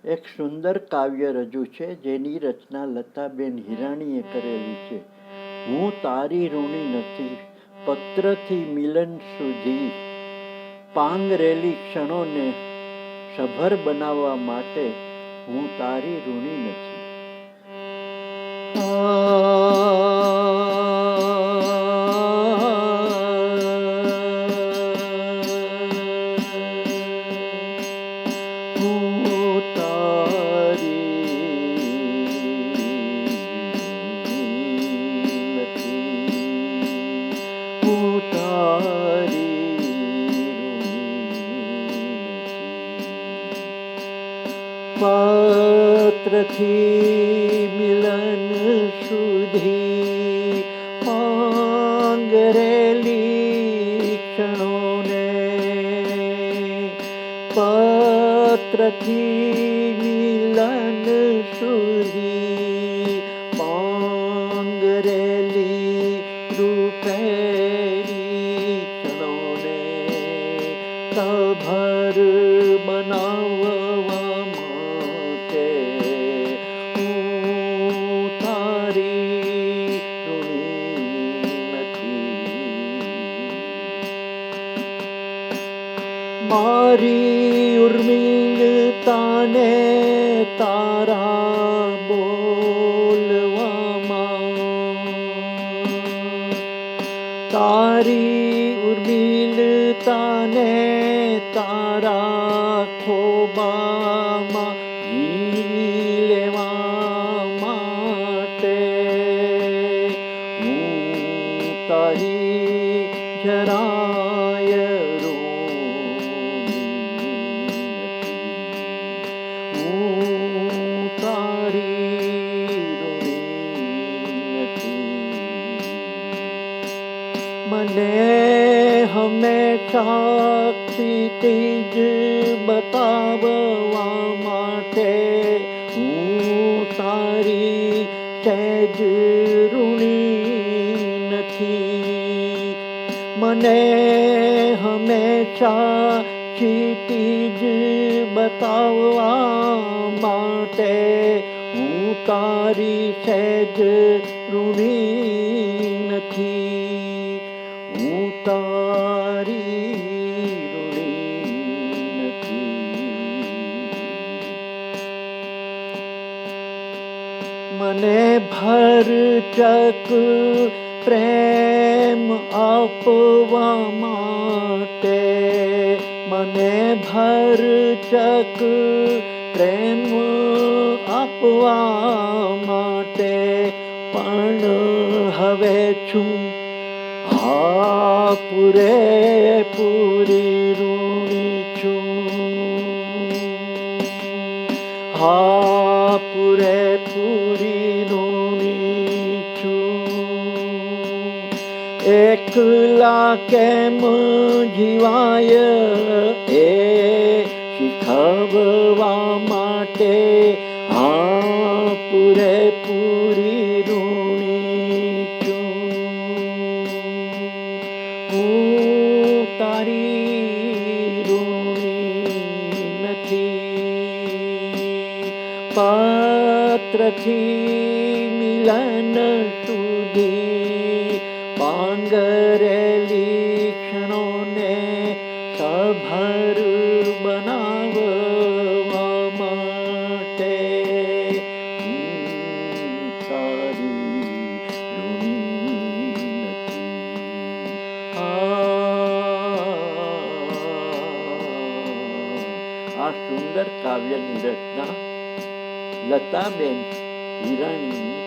એક સુંદર કાવ્ય રજૂ છે, જેની રચના લતાબેન હિરાણીએ કરેલી છે. હું તારી ઋણી નથી, પત્રથી મિલન સુધી, પાંગરેલી ક્ષણોને સભર બનાવવા માટે હું તારી ઋણી નથી. પત્રથી મિલન સુધી, પાંગરેલી ક્ષણોને, પત્રથી મિલન સુધી, પાંગરેલી રૂપેરી ક્ષણોને સભર બનાવવા મારી ઉર્મિલતાને તારા બોલવામાં, તારી ઉર્મિલતાને તારા ખોબામાં જીવી લેવા માટે હું તારી જરાય મને હંમેશા ક્ષિતિજ બતાવવા માટે હું તારી સહેજ ઋણી નથી. મને હંમેશા ક્ષિતિજ બતાવવા માટે હું તારી સહેજ ઋણી નથી. હું તારી ઋણી નથી. મને ભરચક પ્રેમ આપવા માટે, મને ભરચક પ્રેમ આપવા માટે પણ હવે છું પૂરેપૂરી ઋણી છું. પૂરેપૂરી ઋણી છું. એકલા કેમ જીવાય એ શીખવવા માટે પૂરેપૂરી ઋણી છું. હું તારી ઋણી નથી. પત્રથી મિલન સુધી, પાંગરેલી ક્ષણોને સભર બનાવવા માટે તારી ઋણી નથી. આ સુંદર કાવ્યની રચના લતાબેન હિરાણીની